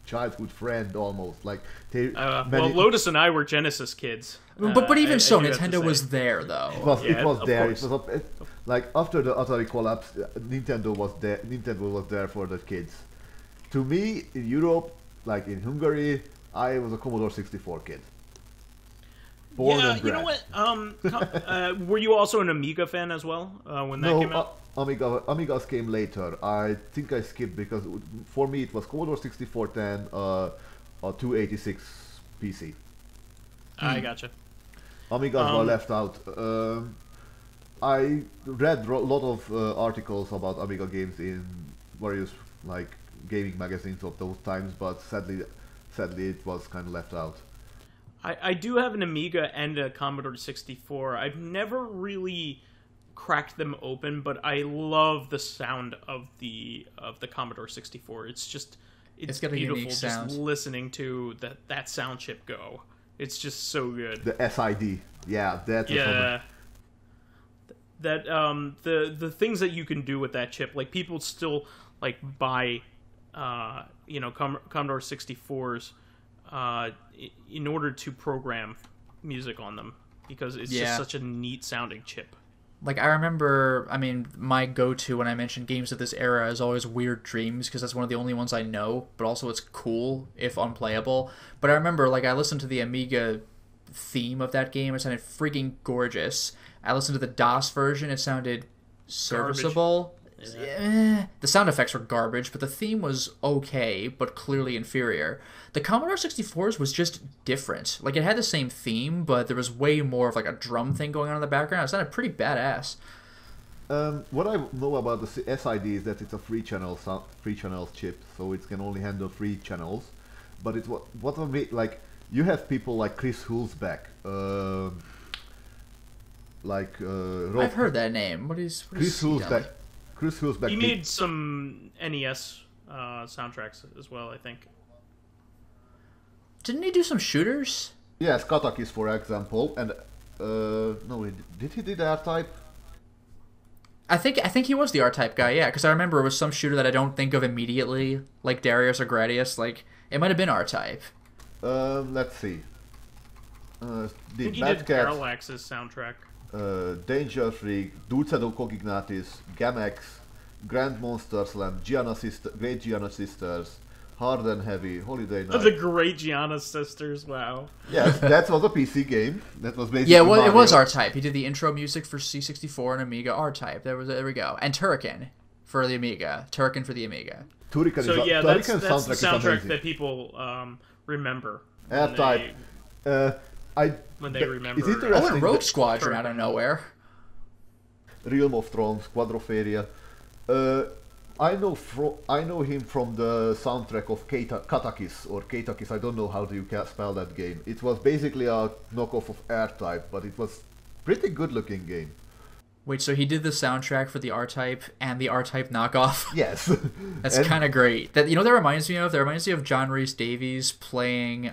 childhood friend almost. Like they Well, Lotus and I were Genesis kids. But even so, I do have to Nintendo say. was there though. it was of there. course. It was like after the Atari collapse, Nintendo was there. Nintendo was there for the kids. To me, in Europe, like in Hungary, I was a Commodore 64 kid. Born Yeah, and you know bred. what? Were you also an Amiga fan as well when that came out? Amigas came later. I think I skipped because for me it was Commodore 6410, a 286 PC. I gotcha. Amigas were left out. I read a lot of articles about Amiga games in various like gaming magazines of those times, but sadly it was kind of left out. I do have an Amiga and a Commodore 64. I've never really cracked them open, but I love the sound of the Commodore 64. It's got a beautiful unique sound. just listening to that sound chip go. It's just so good. The SID, yeah, that's that the things that you can do with that chip, like people still like buy Commodore 64s in order to program music on them, because it's just such a neat sounding chip. Like, I remember, I mean, my go-to when I mention games of this era is always Weird Dreams, because that's one of the only ones I know, but also it's cool, if unplayable. But I remember, like, I listened to the Amiga theme of that game, it sounded freaking gorgeous. I listened to the DOS version, it sounded serviceable. The sound effects were garbage, but the theme was okay, but clearly inferior. The Commodore 64's was just different. Like, it had the same theme, but there was way more of like a drum thing going on in the background. It sounded pretty badass. What I know about the SID is that it's a free channel chip, so it can only handle 3 channels. But it's what I mean, like you have people like Chris Hulsbeck, I've heard that name. What is Chris Hulsbeck? Chris Hulsbeck. He made some NES soundtracks as well, I think. Didn't he do some shooters? Yes, Katakis, for example, and no, did he do the R-Type? I think he was the R-Type guy, yeah, because I remember it was some shooter that I don't think of immediately, like Darius or Gradius. Like, it might have been R-Type. Let's see. I think he did Parallax's soundtrack. Danger Freak, Dulcedo Cogignatis, Gamex, Grand Monster Slam, Great Gianna Sisters, Hard and Heavy, Holiday Night. The Great Gianna Sisters, wow. Yes, that was a PC game. That was basically Yeah, well, Mario. it was R-Type. He did the intro music for C64 and Amiga. R-Type. There we go. And Turrican for the Amiga. Turrican for the Amiga. Turrican So yeah, that's the soundtrack soundtrack that people remember. R-Type. When they remember. It's interesting. Oh, and Rogue Squadron out of nowhere. Realm of Thrones, Quadropharia. I know him from the soundtrack of Katakis, or Katakis, I don't know how do you spell that game. It was basically a knockoff of R-Type, but it was pretty good looking game. Wait, so he did the soundtrack for the R-Type and the R-Type knockoff? Yes. That's kind of great. That that reminds me of? That reminds me of John Rhys Davies playing,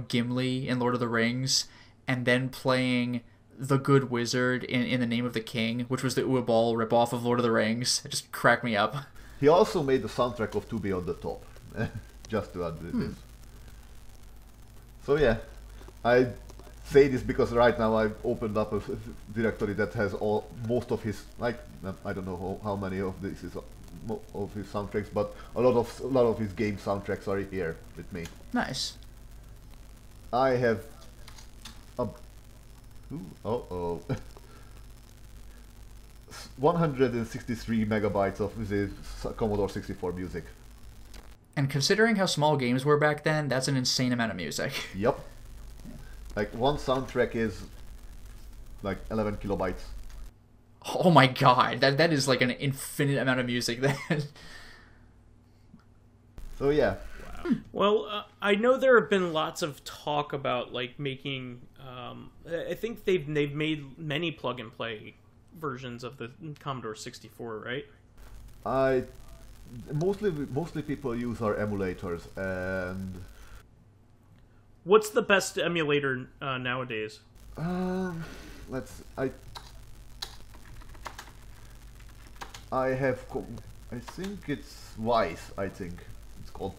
Gimli in Lord of the Rings, and then playing the Good Wizard in The Name of the King, which was the Uwe ripoff of Lord of the Rings. It just cracked me up. He also made the soundtrack of To Be on the Top, just to add this. So yeah, I say this because right now I've opened up a directory that has most of his, like, I don't know how many of this is of his soundtracks, but a lot of his game soundtracks are here with me. Nice. I have a 163 megabytes of the Commodore 64 music. And considering how small games were back then, that's an insane amount of music. Yep. Like one soundtrack is like 11 kilobytes. Oh my god, that is like an infinite amount of music then. So yeah. Wow. Well, I know there have been lots of talk about like making. I think they've made many plug and play versions of the Commodore 64, right? Mostly people use our emulators, and what's the best emulator nowadays? I think it's Vyse. I think it's called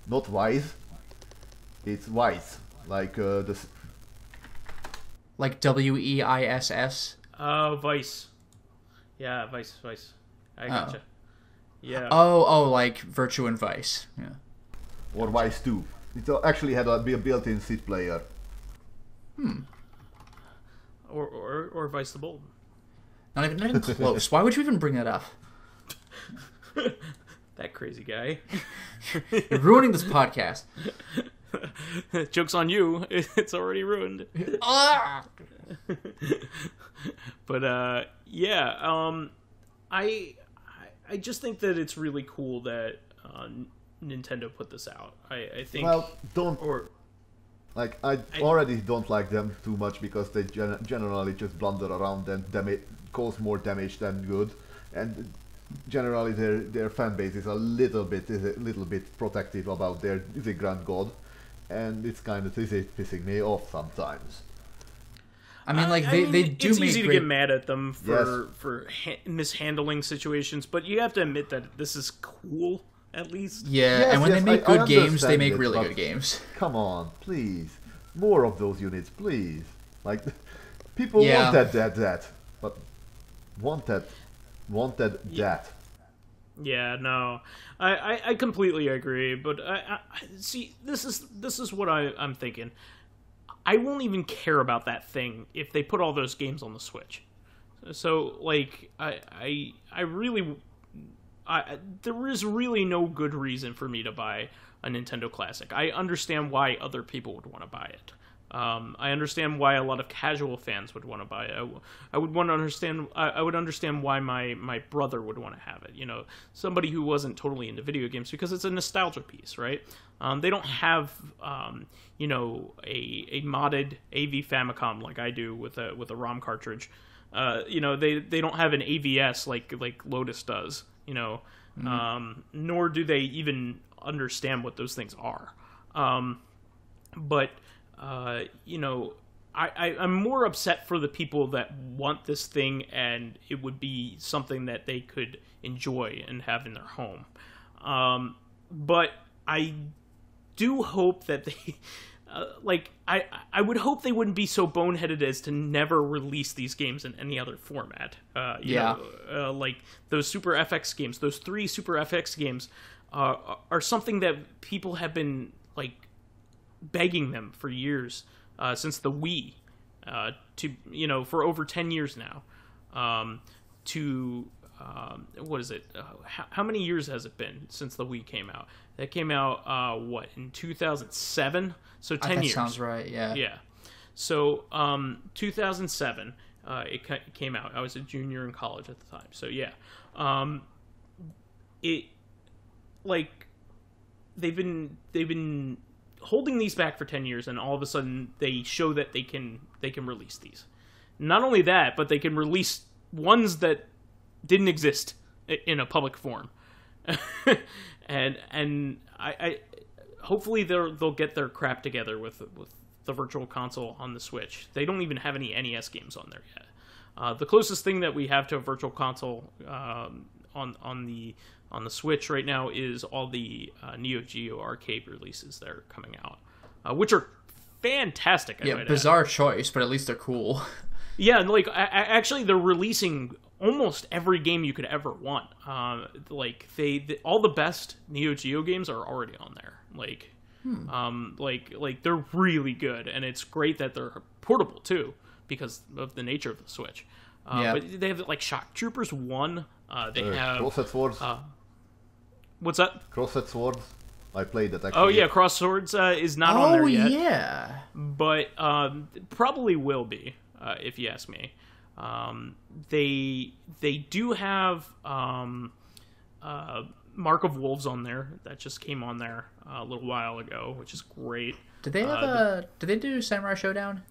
not Wise. It's Vyse, like this. Like WEISS. Vice. Yeah, Vice. I gotcha. Yeah. Oh, like Virtue and Vice. Yeah. Or Vyse 2. It actually had a built-in SID player. Or VyseTheBold. Not even close. Why would you even bring that up? That crazy guy. You're ruining this podcast. Joke's on you. It's already ruined. But yeah, I just think that it's really cool that Nintendo put this out. I think. Well, I already don't like them too much because they generally just blunder around and cause more damage than good, and generally their fan base is a little bit protective about the grand god, and it's kind of pissing me off sometimes. I mean, like they do. It's make easy to great... get mad at them for Yes. mishandling situations, but you have to admit that this is cool at least. Yeah, Yes, and when yes, they make I good games, they understand make it, really but good games. Come on, please, more of those units, please. Like, people Yeah. wanted that, but wanted that. Yeah, no, I completely agree, but I see this is what I'm thinking. I won't even care about that thing if they put all those games on the Switch. So like I really there is really no good reason for me to buy a Nintendo Classic. I understand why other people would want to buy it. I understand why a lot of casual fans would want to buy it. I would understand why my brother would want to have it. You know, somebody who wasn't totally into video games, because it's a nostalgia piece, right? They don't have you know, a modded AV Famicom like I do with a ROM cartridge. You know, they don't have an AVS like Lotus does. You know, nor do they even understand what those things are. But you know, I'm more upset for the people that want this thing and it would be something that they could enjoy and have in their home. But I do hope that they, like, I would hope they wouldn't be so boneheaded as to never release these games in any other format. You know, like those Super FX games, those 3 Super FX games are something that people have been, like, begging them for years, since the Wii, to, you know, for over 10 years now, what is it? How many years has it been since the Wii came out? That came out, what, in 2007? So 10 years. That sounds right, yeah. Yeah. So, 2007, it came out. I was a junior in college at the time. So, yeah. It, like, they've been holding these back for 10 years, and all of a sudden they show that they can release these. Not only that, but they can release ones that didn't exist in a public form. and I hopefully they'll get their crap together with the Virtual Console on the Switch. They don't even have any NES games on there yet. The closest thing that we have to a Virtual Console on the Switch right now is all the Neo Geo arcade releases that are coming out, which are fantastic. Yeah, bizarre choice, but at least they're cool. Yeah, and like actually, they're releasing almost every game you could ever want. Like all the best Neo Geo games are already on there. Like, Like they're really good, and it's great that they're portable too because of the nature of the Switch. But they have like Shock Troopers 1. They have Crossset Swords. What's that? Crossset Swords. I played that actually. Oh yeah, Cross Swords is not on there yet. Oh yeah, but probably will be if you ask me. They do have Mark of Wolves on there. That just came on there a little while ago, which is great. Did they have did they do Samurai Showdown?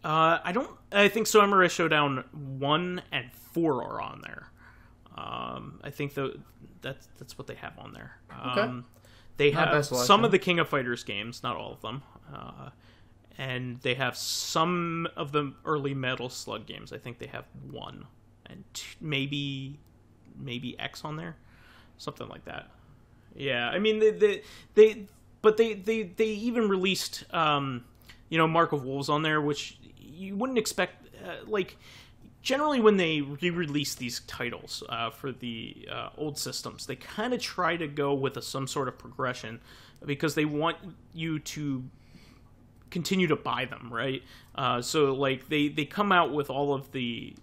I think Samurai Showdown 1 and 4 are on there. I think that's what they have on there. Okay. They have some of the King of Fighters games, not all of them. And they have some of the early Metal Slug games. I think they have 1 and 2, maybe X on there, something like that. Yeah, I mean they even released Mark of Wolves on there, which you wouldn't expect. Generally when they re-release these titles for the old systems, they kind of try to go with some sort of progression because they want you to continue to buy them, right? So like they come out with all of the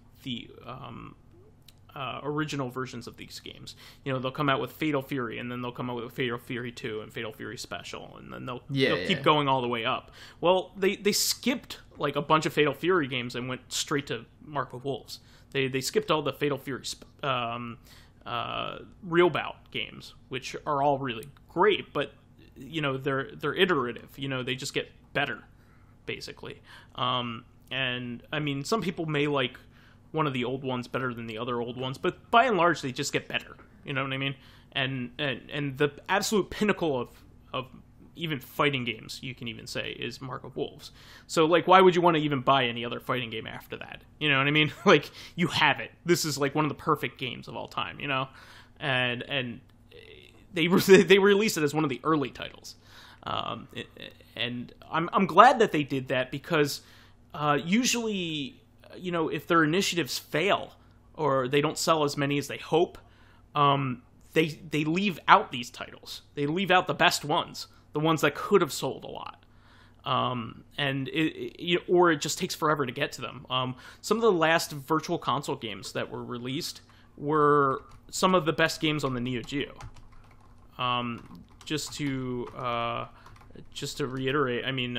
original versions of these games. They'll come out with Fatal Fury, and then they'll come out with Fatal Fury 2 and Fatal Fury Special, and then they'll keep going all the way up. Well, they skipped like a bunch of Fatal Fury games and went straight to Mark of Wolves. They skipped all the Fatal Fury Real Bout games, which are all really great, but they're iterative. They just get better, basically. And I mean, some people may like one of the old ones better than the other old ones, but by and large they just get better. You know what I mean? And the absolute pinnacle of even fighting games, you can even say, is Mark of Wolves. So like, why would you want to even buy any other fighting game after that? You know what I mean? Like, you have it. This is like one of the perfect games of all time, and they released it as one of the early titles. And I'm glad that they did that because usually, if their initiatives fail or they don't sell as many as they hope, they leave out these titles. They leave out the best ones, the ones that could have sold a lot. And or it just takes forever to get to them. Some of the last Virtual Console games that were released were some of the best games on the Neo Geo. Just to reiterate, I mean,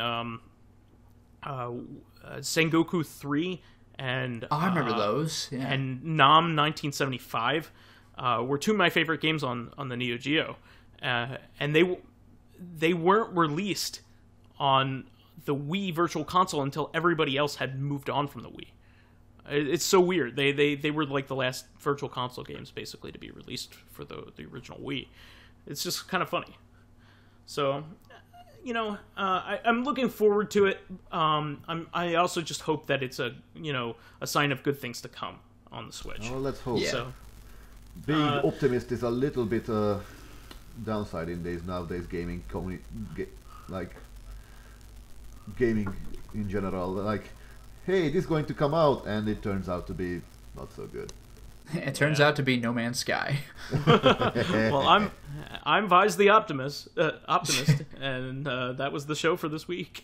Sengoku 3 and I remember those. Yeah. And Nam 1975 were two of my favorite games on the Neo Geo, and they weren't released on the Wii Virtual Console until everybody else had moved on from the Wii. It's so weird. They were like the last Virtual Console games basically to be released for the original Wii. It's just kind of funny. So, I'm looking forward to it. I also just hope that it's a sign of good things to come on the Switch. Well, let's hope. Yeah. So, being optimist is a little bit downside in nowadays gaming gaming in general. Like, hey, this is going to come out, and it turns out to be not so good. It turns out to be No Man's Sky. Well, I'm Vyse the optimist, and that was the show for this week.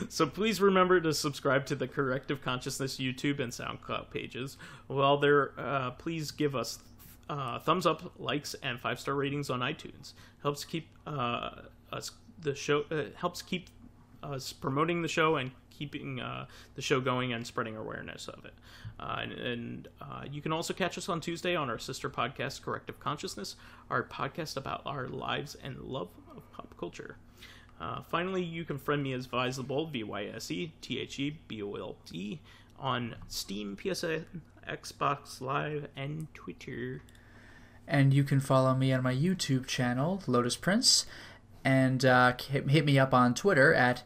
So please remember to subscribe to the Corrective Consciousness YouTube and SoundCloud pages. While there, please give us thumbs up, likes, and 5-star ratings on iTunes. Helps keep helps keep us promoting the show and keeping the show going and spreading awareness of it. And you can also catch us on Tuesday on our sister podcast, Corrective Consciousness, our podcast about our lives and love of pop culture. Finally, you can friend me as VyseTheBold, VyseTheBold, on Steam, PSN, Xbox Live, and Twitter. And you can follow me on my YouTube channel, Lotus Prince, and hit me up on Twitter at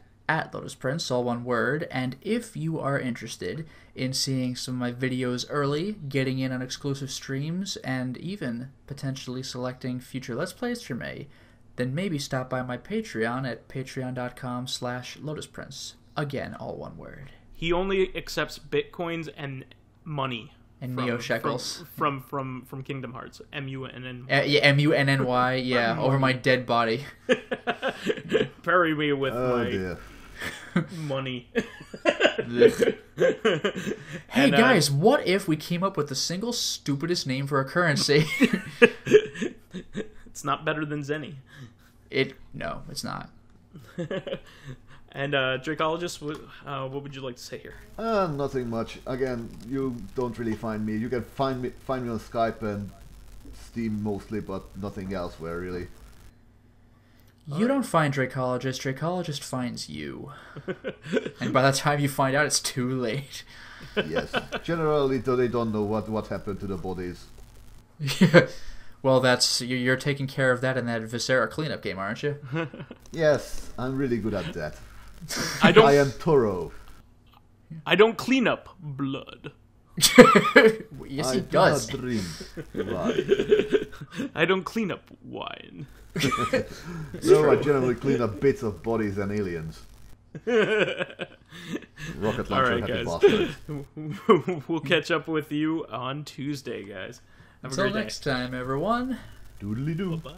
Lotus Prince, all one word. And if you are interested in seeing some of my videos early, getting in on exclusive streams, and even potentially selecting future Let's Plays for me, then maybe stop by my Patreon at patreon.com/LotusPrince. Again, all one word. He only accepts bitcoins and money And Neo Shekels. From Kingdom Hearts. M-U-N-N. Yeah, M-U-N-N-Y, yeah, over my dead body. Bury me with my dear. money. Hey guys, what if we came up with the single stupidest name for a currency? It's not better than Zenny. No, it's not. And Dracologist, what would you like to say here? Nothing much. Again, you don't really find me. You can find me on Skype and Steam mostly, but nothing elsewhere really. You don't find Dracologist. Dracologist finds you. And by the time you find out, it's too late. Yes. Generally, they don't know what happened to the bodies. Yeah. Well, you're taking care of that in that Viscera cleanup game, aren't you? Yes, I'm really good at that. I am thorough. I don't clean up blood. Yes, he does. I do not drink wine. I don't clean up wine. No, I generally clean up bits of bodies and aliens. Rocket launcher, all right, happy guys. bastard. We'll catch up with you on Tuesday, guys. Have Until a great next time, everyone. Doodly doo. Bye.